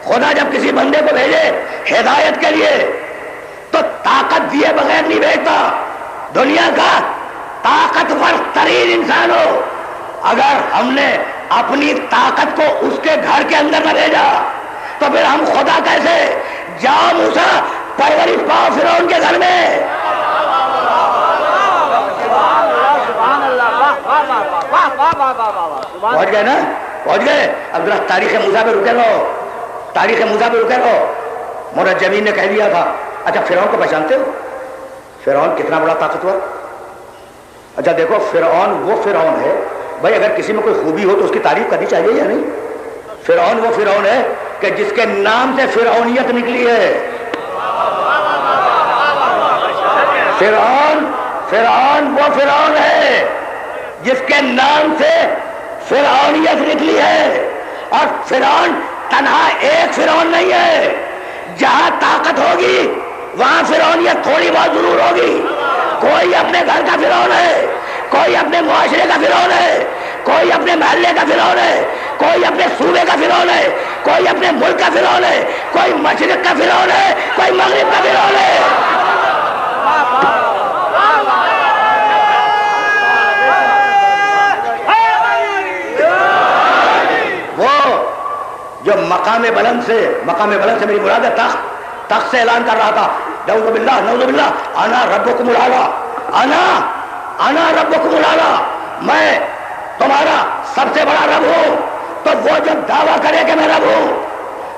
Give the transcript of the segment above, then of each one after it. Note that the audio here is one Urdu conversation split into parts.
خدا جب کسی بندے کو بھیجے ہدایت کے لیے تو طاقت دیے بغیر نہیں بھیجتا. دنیا کا طاقتور ترین انسان ہو، اگر ہم نے اپنی طاقت کو اس کے گھر کے اندر نہ بھیجا تو پھر ہم خدا کیسے؟ جاؤ موسیٰ پرورش پاؤ فرعون کے گھر میں. پہنچ گئے نا؟ پہنچ گئے. اب ذرا تاریخ موسیٰ پہ رکے رہو، تاریخ موسیٰ پہ رکے رہو. مرجمین نے کہہ دیا تھا. اچھا فرعون کو پہچانتے ہو؟ فرعون کتنا بڑا طاقتور. اچھا دیکھو فرعون وہ فرعون ہے بھائی، اگر کسی میں کوئی خوبی ہو تو اس کی تعریف کرنی چاہیے یا نہیں؟ فرعون وہ فرعون ہے کہ جس کے نام سے فرعونیت نکلی ہے. فرعون وہ فرعون ہے جس کے نام سے فرعونیت نکلی ہے. اور فرعون تنہا ایک فرعون نہیں ہے. جہاں طاقت ہوگی وہاں فرعونیت تھوڑی بہت ضرور ہوگی. کوئی اپنے گھر کا فرعون ہے، کوئی اپنے معاشرے کا فرعون ہے، کوئی اپنے محلے کا فرعون ہے، کوئی اپنے صوبے کا فرعون ہے، کوئی اپنے ملک کا فرعون ہے، کوئی مشرق کا فرعون ہے، کوئی مغرب کا فرعون ہے. وہ جو مقام بلند سے میری مراد ہے تخت سے اعلان کر رہا تھا، نعوذ باللہ، انا ربکم الاعلی، انا ربکم الاعلی، میں تمہارا سب سے بڑا رب ہوں. تو وہ جو دعویٰ کرے کہ میں رب ہوں،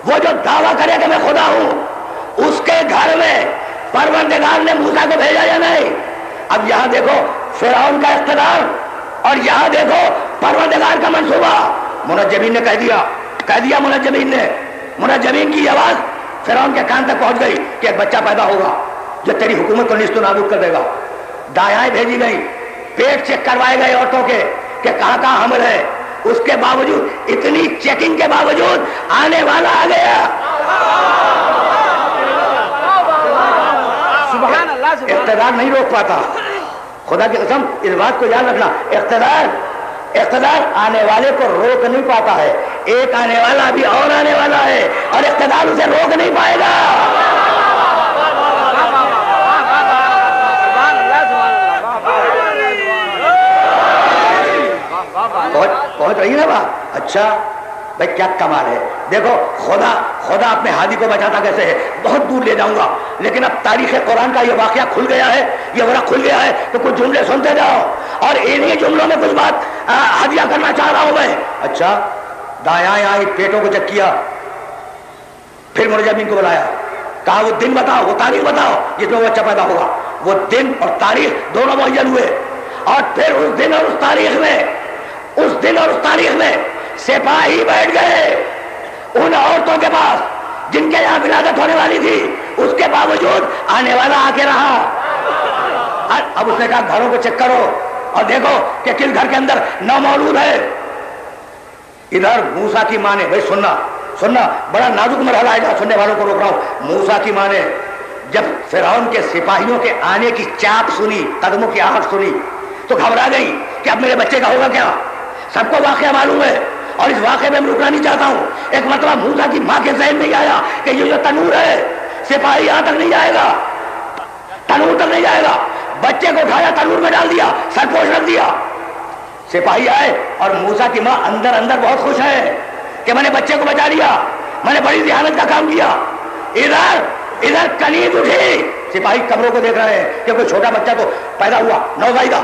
وہ جو دعویٰ کرے کہ میں خدا ہوں، اس کے گھر میں پروردگار نے موسیٰ کو بھیجا یا نہیں؟ اب یہاں دیکھو فرعون کا اقتدار اور یہاں دیکھو پروردگار کا منصوبہ. منجمین نے کہہ دیا منجمین کی آواز فرعون کے کان تک پہنچ گئی کہ ایک بچہ پیدا ہوگا جو تیری حکومت کو نیست و نابود کر دے گا. دایائیں بھیجی گئی، پیٹ چیک کروائے گئے عورتوں کے کہ کہاں کہاں حمل ہے. اس کے باوجود، اتنی چیکنگ کے باوجود آنے والا آ گیا. اقتدار نہیں روک پاتا. خدا کی قسم اس بات کو یاد رکھنا، اقتدار آنے والے کو روک نہیں پاتا ہے. ایک آنے والا بھی اور آنے والا ہے اور اقتدار اسے روک نہیں پائے گا. پہنچ رہی ہے بات؟ اچھا بھائی کیا کمال ہے. دیکھو خدا اپنے ہادی کو بچاتا کیسے ہے. بہت دور لے جاؤں گا لیکن اب تاریخ قرآن کا یہ واقعہ کھل گیا ہے، یہ ورق کھل گیا ہے تو کچھ جملے سنتے جاؤ اور انہی جملوں میں کچھ بات ہدیہ کرنا چاہ رہا ہوں میں. اچھا دایائیں آئی، پیٹوں کو چیک کیا، پھر مرجمین کو بلایا، کہا وہ دن بتاؤ، وہ تاریخ بتاؤ جس میں وہ بچہ پیدا ہوگا. وہ دن اور تاریخ دونوں معین ہوئے اور پھر اس دن اور اس تاریخ میں سپاہی بیٹھ گئے ان عورتوں کے پاس جن کے یہاں ولادت ہونے والی تھی. اس کے باوجود آنے والا آ کے رہا. اب اس نے کہا گھروں کو چیک کرو اور دیکھو کہ کس گھر کے اندر نامولود ہے. ادھر موسیٰ کی ماں نے، بھائی سننا بڑا نازک مرحلہ ہے، جہاں سننے والوں کو روک رہا ہوں. موسیٰ کی ماں نے جب فرعون کے سپاہیوں کے آنے کی چاپ سنی، قدموں کی آہٹ سنی تو گھبرا گئی کہ اب میرے بچے کا ہوگا کیا. سب کو واقعہ معلوم ہے اور اس واقعے میں رکنا نہیں چاہتا ہوں. ایک مرتبہ موسیٰ کی ماں کے ذہن میں آیا کہ یہ جو تنور ہے سپاہی یہاں تک نہیں جائے گا، تنور تک نہیں جائے گا. بچے کو اٹھایا، تنور میں ڈال دیا، سرپوش رکھ دیا. سپاہی آئے اور موسیٰ کی ماں اندر بہت خوش ہے کہ میں نے بچے کو بچا لیا، میں نے بڑی ذہانت کا کام کیا. ادھر کنیز اٹھی. سپاہی قبروں کو دیکھ رہے ہیں کہ کوئی چھوٹا بچہ تو پیدا ہوا، نوزائیدہ،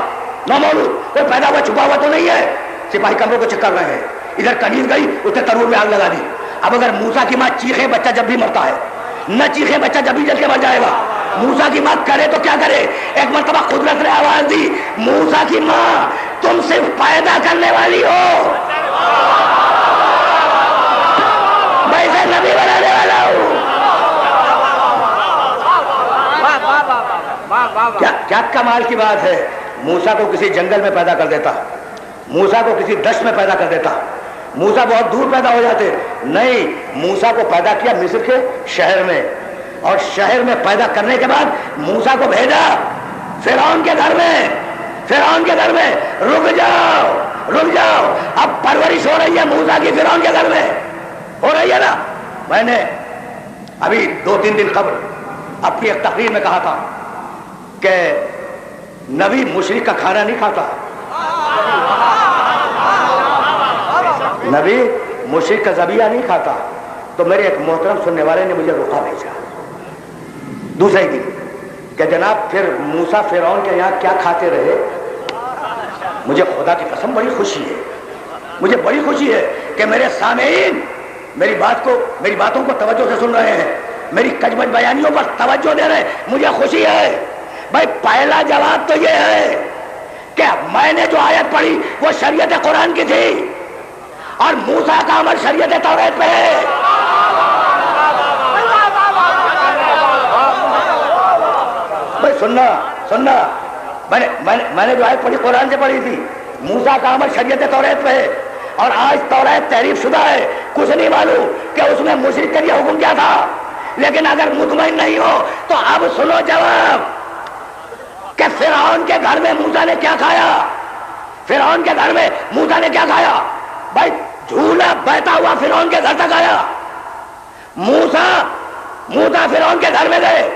نامولود، کوئی پیدا ہوا چھپا ہوا تو نہیں ہے. سپاہی قبروں کو چیک کر رہے ہیں. ادھر کنیز گئی، اس نے تنور میں آگ لگا دی. اب اگر موسیٰ کی ماں چیخے بچہ جب بھی مرتا ہے، نہ چیخے بچہ جب بھی جل کے مر جائے گا. موسیٰ کی ماں کرے تو کیا کرے؟ ایک مرتبہ قدرت نے آواز دی، موسیٰ کی ماں تم صرف پیدا کرنے والی ہو، میں اسے نبی بنانے والا ہوں. کیا کمال کی بات ہے. موسیٰ کو کسی جنگل میں پیدا کر دیتا، موسیٰ کو کسی دشت میں پیدا کر دیتا. موسیٰ بہت دور پیدا ہو جاتے. نہیں، موسیٰ کو پیدا کیا مصر کے شہر میں اور شہر میں پیدا کرنے کے بعد موسیٰ کو بھیجا فرعون کے گھر میں. رک جاؤ اب پرورش ہو رہی ہے موسیٰ کی فرعون کے گھر میں، ہو رہی ہے نا. میں نے ابھی 2-3 دن قبل اپنی ایک تقریر میں کہا تھا کہ نبی مشرک کا کھانا نہیں کھاتا، نبی مشرک کا ذبیحہ نہیں کھاتا. تو میرے ایک محترم سننے والے نے مجھے روکا بھیجا دوسرے دن کہ جناب پھر موسیٰ فرعون کے یہاں کیا کھاتے رہے. مجھے خدا کی قسم بڑی خوشی ہے، مجھے بڑی خوشی ہے کہ میرے سامعین میری باتوں کو توجہ سے سن رہے ہیں، میری کجمج بیانیوں پر توجہ دے رہے ہیں. مجھے خوشی ہے بھائی. پہلا جواب تو یہ ہے کہ میں نے جو آیت پڑھی وہ شریعت قرآن کی تھی اور موسیٰ کا عمل شریعت توریت پہ ہے. بھائی سننا میں نے جو آیت پڑھی قرآن سے پڑھی تھی. موسیٰ کا عمل شریعت توریت پہ ہے اور آج توریت تحریف شدہ ہے. کچھ نہیں معلوم کہ اس میں مشرک کے لیے حکم کیا تھا، لیکن اگر مطمئن نہیں ہو تو اب سنو جواب کہ فرعون کے گھر میں موسیٰ نے کیا کھایا. فرعون کے گھر میں موسیٰ نے کیا کھایا؟ بھائی جھولا بہتا ہوا فرعون کے گھر تک آیا. موسیٰ فرعون کے گھر میں گئے،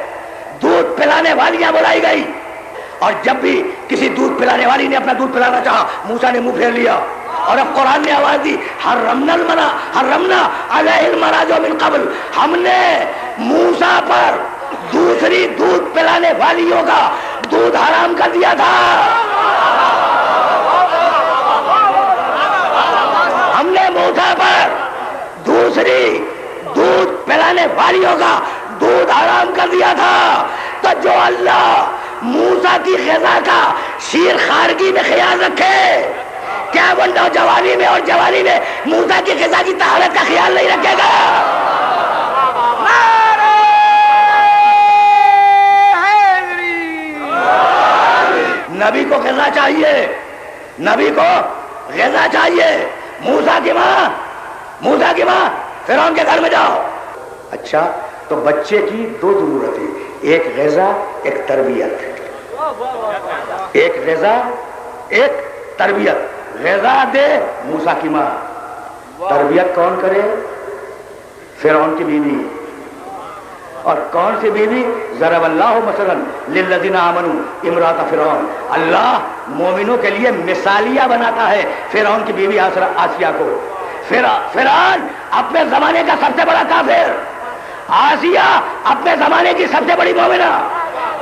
دودھ پلانے والیاں بلائی گئی اور جب بھی کسی دودھ پلانے والی نے اپنا دودھ پلانا چاہا موسیٰ نے منہ پھیر لیا. اور اب قرآن نے آواز دی حرمنا علیہ المراضع من قبل، ہم نے موسیٰ پر دوسری دودھ پلانے والیوں کا دودھ حرام کر دیا تھا. ہم نے موسیٰ پر دوسری دودھ پلانے والیوں کا دودھ حرام کر دیا تھا. تو جو اللہ موسیٰ کی غذا کا شیر خارگی میں خیال رکھے، کیا وہ نوجوانی میں اور جوانی میں موسیٰ کی غذا کی طہارت کا خیال نہیں رکھے گا؟ نبی کو غذا چاہیے، نبی کو غذا چاہیے. موسیٰ کی ماں فرعون کے گھر میں جاؤ. اچھا تو بچے کی 2 ضرورتیں، ایک غذا ایک تربیت. ایک غذا ایک تربیت. غذا دے موسیٰ کی ماں، تربیت کون کرے؟ فرعون کی بیوی. اور کون سی بیوی؟ ضرب اللہ مثلا للذین آمنوا امرأۃ فرعون. اللہ مومنوں کے لیے مثالیہ بناتا ہے فرعون کی بیوی آسیہ کو. فرعون اپنے زمانے کا سب سے بڑا کافر، آسیہ اپنے زمانے کی سب سے بڑی مومنہ.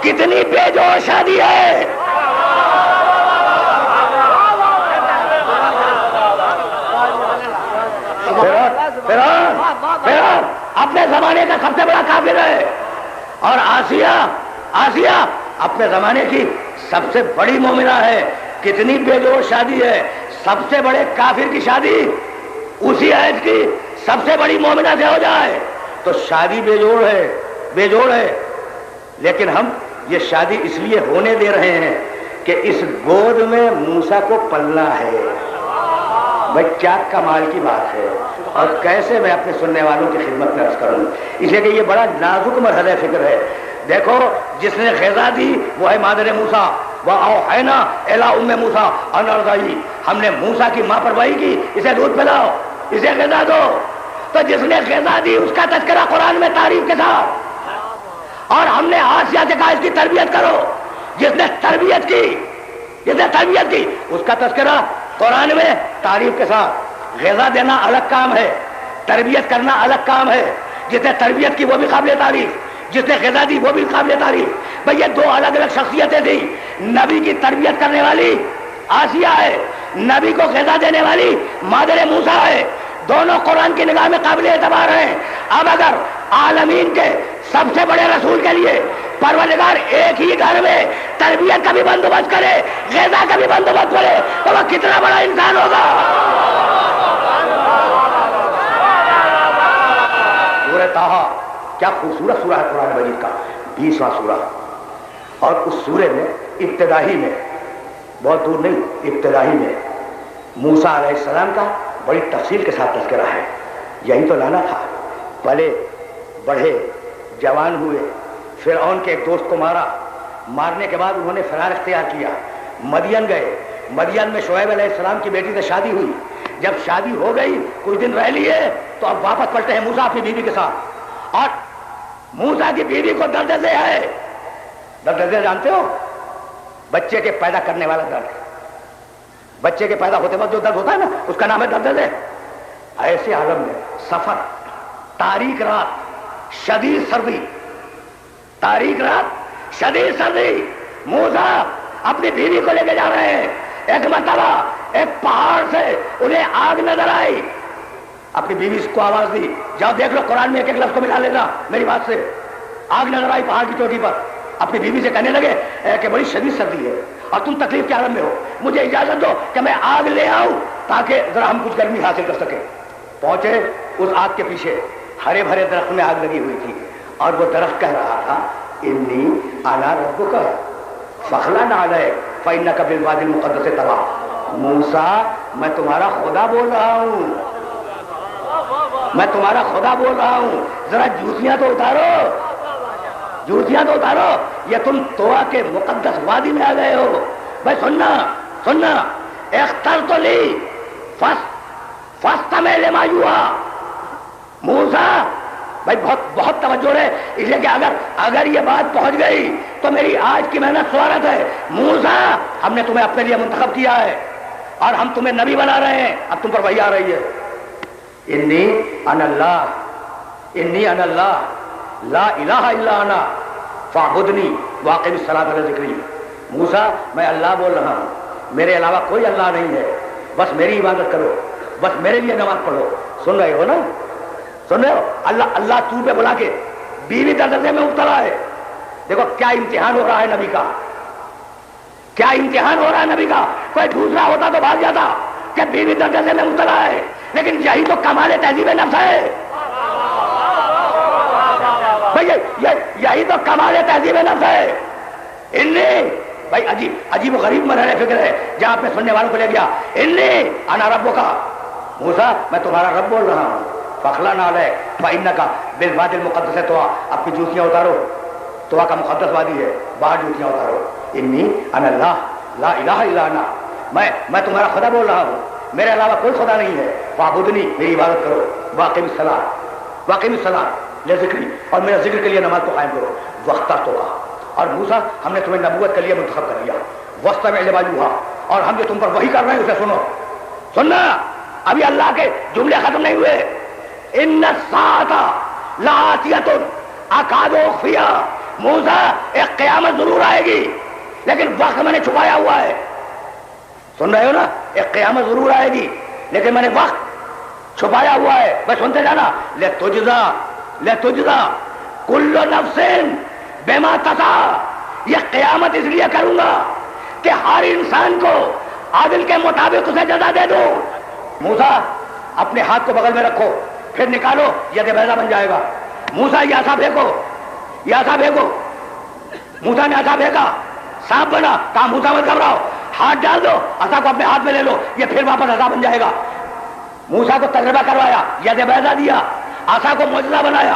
کتنی بے جوش شادی ہے. فرعون اپنے زمانے کا سب سے بڑا کافر ہے اور آسیہ اپنے زمانے کی سب سے بڑی مومنہ ہے. کتنی بے جوش شادی ہے. سب سے بڑے کافر کی شادی اسی عہد کی سب سے بڑی مومنہ سے ہو جائے تو شادی بے جوڑ ہے. لیکن ہم یہ شادی اس لیے ہونے دے رہے ہیں کہ اس گود میں موسیٰ کو پلنا ہے. بھائی کیا کمال کی بات ہے. اور کیسے میں اپنے سننے والوں کی خدمت میں عرض کروں، اس لیے کہ یہ بڑا نازک مرحلہ فکر ہے. دیکھو جس نے غذا دی وہ ہے مادر موسیٰ. وَأَوْحَيْنَا إِلَىٰ أُمِّ مُوسَىٰ أَنْ أَرْضِعِيهِ. ہم نے موسیٰ کی ماں پر وحی کی اسے دودھ پلاؤ، اسے غذا دو. تو جس نے غذا دی اس کا تذکرہ قرآن میں تعریف کے ساتھ، اور ہم نے آسیہ سے کہا اس کی تربیت کرو. جس نے تربیت کی اس کا تذکرہ قرآن میں تعریف کے ساتھ. غذا دینا الگ کام ہے، تربیت کرنا الگ کام ہے. جس نے تربیت کی وہ بھی قابل تعریف، جس نے غذا دی وہ بھی قابل تعریف. بھئی یہ 2 الگ الگ شخصیتیں تھیں. نبی کی تربیت کرنے والی آسیہ ہے، نبی کو غذا دینے والی مادر موسیٰ ہے. دونوں قرآن کی نگاہ میں قابل اعتبار ہیں. اب اگر عالمین کے سب سے بڑے رسول کے لیے پروردگار ایک ہی گھر میں تربیت کا بھی بندوبست کرے، غذا کا بھی بندوبست کرے تو وہ کتنا بڑا انسان ہوگا. سورہ طٰہٰ کیا خوبصورت سورہ ہے قرآن مجید کا، 20واں سورہ. اور اس سورے میں ابتدائی میں، بہت دور نہیں، ابتدائی میں موسیٰ علیہ السلام کا بڑی تفصیل کے ساتھ تذکرہ ہے. یہی تو لانا تھا. پلے بڑھے، جوان ہوئے، فرعون کے ایک دوست کو مارنے کے بعد انہوں نے فرار اختیار کیا. مدین گئے، مدین میں شعیب علیہ السلام کی بیٹی سے شادی ہوئی. جب شادی ہو گئی کچھ دن رہ لیے تو اب واپس پلٹے ہیں موسیٰ اپنی بیوی کے ساتھ. اور موسیٰ کی بیوی کو درد سے ہے. درد سے جانتے ہو؟ بچے کے پیدا کرنے والا درد. بچے کے پیدا ہوتے وقت جو درد ہوتا ہے نا اس کا نام ہے درد ہے. ایسے عالم میں سفر، تاریک رات، شدید سردی، تاریک رات شدید سردی، موسیٰ اپنی بیوی کو لے کے جا رہے ہیں. ایک مرتبہ ایک پہاڑ سے انہیں آگ نظر آئی. اپنی بیوی کو آواز دی، جاؤ دیکھ لو قرآن میں ایک ایک لفظ کو ملا لینا میری بات سے. آگ نظر آئی پہاڑ کی چوٹی پر. اپنی بیوی سے کہنے لگے کہ بڑی شدید سردی ہے اور تم تکلیف کے عالم میں ہو، مجھے اجازت دو کہ میں آگ لے آؤں تاکہ ذرا ہم کچھ گرمی حاصل کر سکیں. پہنچے اس آگ کے پیچھے ہرے بھرے درخت میں آگ لگی ہوئی تھی اور وہ درخت کہہ رہا تھا انی انا ربک فاخلع نعلیک فانک بالوادی المقدس طویٰ. موسیٰ میں تمہارا خدا بول رہا ہوں، میں تمہارا خدا بول رہا ہوں، ذرا جوتیاں تو اتارو، جوتیاں تو اتارو، یہ تم طویٰ کے مقدس وادی میں آ گئے ہو. بھائی سننا سننا، اخترت لی فاستمع لما یوحیٰ. موسیٰ بھائی بہت توجہ ہے، اس لیے کہ اگر یہ بات پہنچ گئی تو میری آج کی محنت سوارت ہے. موسیٰ ہم نے تمہیں اپنے لیے منتخب کیا ہے اور ہم تمہیں نبی بنا رہے ہیں. اب تم پر وحی آ رہی ہے. انی انا اللہ لا الہ الا انا فاعبدنی واقم الصلاۃ علی ذکری. موسیٰ میں اللہ بول رہا ہوں، میرے علاوہ کوئی اللہ نہیں ہے، بس میری عبادت کرو، بس میرے لیے نماز پڑھو. سن رہے ہو نا؟ سن رہے ہو؟ اللہ تو پہ بلا کے بیوی درجے میں مبتلا ہے. دیکھو کیا امتحان ہو رہا ہے نبی کا، کیا امتحان ہو رہا ہے نبی کا. کوئی دوسرا ہوتا تو بھاگ جاتا کہ بیوی درجے میں مبتلا ہے، لیکن یہی تو کمال تہذیب نفس ہے بھائی، یہی تو کمال تہذیب نفس ہے. بھائی عجیب و غریب مرحلہ فکر ہے جہاں اپنے سننے والوں کو لے گیا. انی انا ربک، موسیٰ میں تمہارا رب بول رہا ہوں. فاخلع نعلیک فانک بالوادی المقدس طویٰ. اپنی جوتیاں اتارو، طویٰ کا مقدس وادی ہے، باہر جوتیاں اتارو. انی انا اللہ لا الہ الا انا، میں تمہارا خدا بول رہا ہوں، میرے علاوہ کوئی خدا نہیں ہے. فاعبدنی میری عبادت کرو. واقم الصلاۃ لذکری، اور میرا ذکر کے لیے نماز کو قائم کرو. واخترتک، اور موسیٰ ہم نے تمہیں نبوت کے لیے منتخب کر لیا. واستمع لما یوحیٰ، اور ہم جو تم پر وحی کر رہے ہیں اسے سنو. سننا، ابھی اللہ کے جملے ختم نہیں ہوئے. ان الساعۃ لآتیۃ اکاد اخفیہا. موسیٰ ایک قیامت ضرور آئے گی لیکن وقت میں نے چھپایا ہوا ہے. سن رہے ہو نا؟ ایک قیامت ضرور آئے گی لیکن میں نے وقت چھپایا ہوا ہے. بس سنتے جانا. لتجزا کل نفس بما تسعی. یہ قیامت اس لیے کروں گا کہ ہر انسان کو عادل کے مطابق اسے جزا دے دو. موسیٰ اپنے ہاتھ کو بغل میں رکھو، پھر نکالو، ید بیضا بن جائے گا. موسیٰ یہ عصا پھینکو، یہ عصا پھینکو. موسیٰ نے عصا پھینکا، سانپ بنا. کہا موسیٰ مت گھبراؤ، ہاتھ ڈال دو، عصا کو اپنے ہاتھ میں لے لو، یہ پھر واپس عصا بن جائے گا. موسیٰ کو تجربہ کروایا، ید بیضا دیا، عصا کو معجزہ بنایا.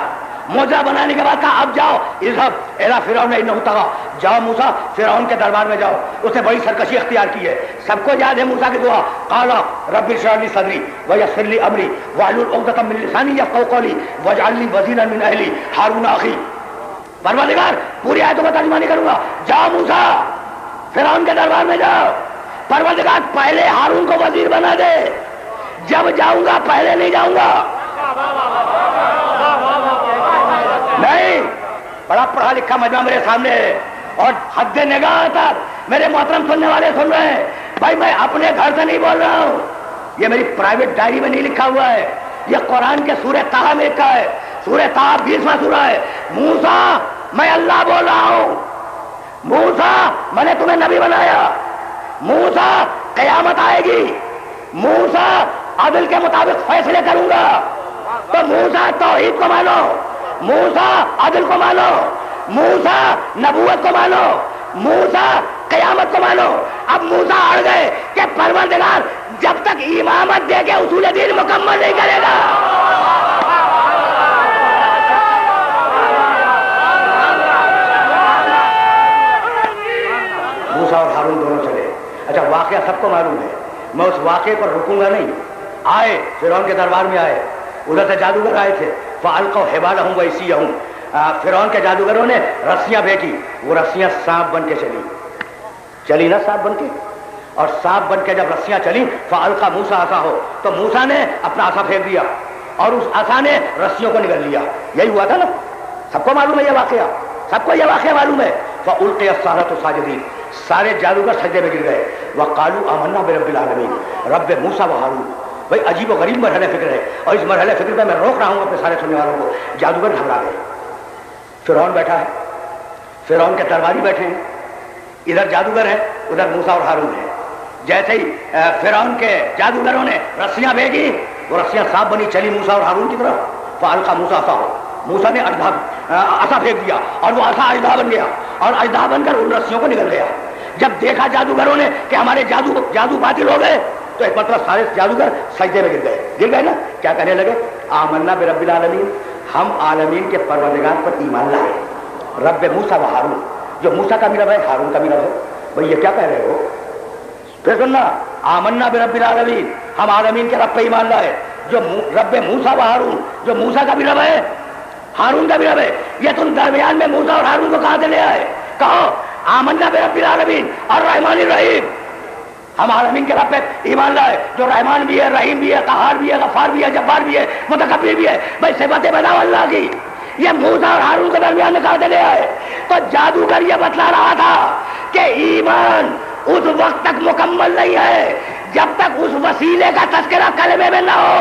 معجزہ بنانے کے بعد کہا اب جاؤ اذهب الی فرعون انہ طغی. جاؤ موسیٰ فرعون کے دربار میں جاؤ، اس نے بڑی سرکشی اختیار کی ہے. سب کو یاد ہے موسیٰ کی دعا، قال رب اشرح لی صدری ویسر لی امری واحلل عقدۃ من لسانی یفقهوا قولی واجعل لی وزیرا من اہلی ہارون اخی. پروردگار پوری آیتوں کا ترجمہ نہیں کروں گا. جاؤ موسیٰ فرعون کے دربار میں جاؤ. پروردگار پہلے ہارون کو وزیر بنا دے. جب جاؤں گا پہلے نہیں جاؤں گا. نہیں، بڑا پڑھا لکھا مجمع میرے سامنے ہے اور حد نگاہ تک میرے محترم سننے والے سن رہے ہیں. بھائی میں اپنے گھر سے نہیں بول رہا ہوں، یہ میری پرائیویٹ ڈائری میں نہیں لکھا ہوا ہے، یہ قرآن کے سورہ طٰہٰ میں لکھا ہے. سورہ طٰہٰ 20واں سورہ ہے. موسیٰ میں اللہ بول رہا ہوں، موسیٰ میں نے تمہیں نبی بنایا. موسیٰ قیامت آئے گی، موسیٰ عدل کے مطابق فیصلے کروں گا. تو موسیٰ توحید کو مانو، موسیٰ عدل کو مانو، موسیٰ نبوت کو مانو، موسیٰ قیامت کو مانو. اب موسیٰ اڑ گئے کہ پروردگار جب تک امامت دے کے اصول دین مکمل نہیں کرے گا. موسیٰ اور ہارون دونوں چلے. اچھا واقعہ سب کو معلوم ہے، میں اس واقعے پر رکوں گا نہیں. آئے فرعون کے دربار میں آئے، ادھر سے جادوگر آئے تھے، فَأَلْقَوْا حِبَالَهُمْ وَعِصِيَّهُمْ فرعون کے جادوگروں نے رسیاں پھینکی، وہ رسیاں سانپ بن کے چلی نا سانپ بن کے، اور سانپ بن کے جب رسیاں چلی فَأَلْقَى مُوسَىٰ عَصَاهُ تو موسیٰ نے اپنا عصا پھینک دیا اور اس عصا نے رسیوں کو نگل لیا. یہی ہوا تھا نا، سب کو معلوم ہے یہ واقعہ، سب کو یہ واقعہ معلوم ہے. فَأُلْقِيَ السَّحَرَةُ ساجدين سارے جادوگر سجدے میں گر گئے. وَقَالُوا آمَنَّا بِرَبِّ الْعَالَمِينَ رب موسیٰ و ہارون. بھائی عجیب و غریب مرحلہ فکر ہے، اور اس مرحلہ فکر میں روک رہا ہوں اپنے سارے سننے والوں کو. جادوگر گھبرا گئے، فرعون بیٹھا ہے، فرعون کے درباری بیٹھے ہیں، ادھر جادوگر ہے، ادھر موسیٰ اور ہارون ہے. جیسے ہی فرعون کے جادوگروں نے رسیاں بھیجی، وہ رسیاں سانپ بنی چلی موسیٰ اور ہارون کی طرف. فَأَلْقَى مُوسَىٰ عَصَاهُ موسیٰ نے عصا پھینک دیا اور وہ عصا اژدہا بن گیا، اور اژدہا بن کر ان رسیوں کو نگل گیا. جب دیکھا جادوگروں نے کہ ہمارے جادو باطل ہو گئے تو ایک مرتبہ سارے جادوگر سجدے میں گر گئے نا. کیا کہنے لگے؟ آمنا برب العالمین ہم عالمین کے پروردگار پر ایمان لائے. رب موسیٰ و ہارون جو موسیٰ کا بھی رب ہے، ہارون کا بھی رب ہے. بھئی یہ کیا کہہ رہے ہو؟ پھر سننا، آمنا برب العالمین ہم عالمین کے رب پہ ایمان لائے، جو رب موسیٰ و ہارون جو موسیٰ کا بھی رب ہے، ہارون کا بھی رب ہے. یہ تم درمیان میں موسیٰ اور ہارون کو کہاں سے لے آئے؟ کہو آمنا برب العالمین الرحمن الرحیم ہم عالمین کے رب پہ ایمان لائے جو رحمان بھی ہے، رحیم بھی ہے، قہار بھی ہے، غفار بھی ہے، جبار بھی ہے، متکبر بھی ہے. بھائی صفاتیں بتاؤ اللہ کی. یہ موسیٰ اور ہارون کے درمیان میں کہاں سے لے آئے؟ تو جادوگر یہ بتلا رہا تھا کہ ایمان اس وقت تک مکمل نہیں ہے جب تک اس وسیلے کا تذکرہ کلمے میں نہ ہو.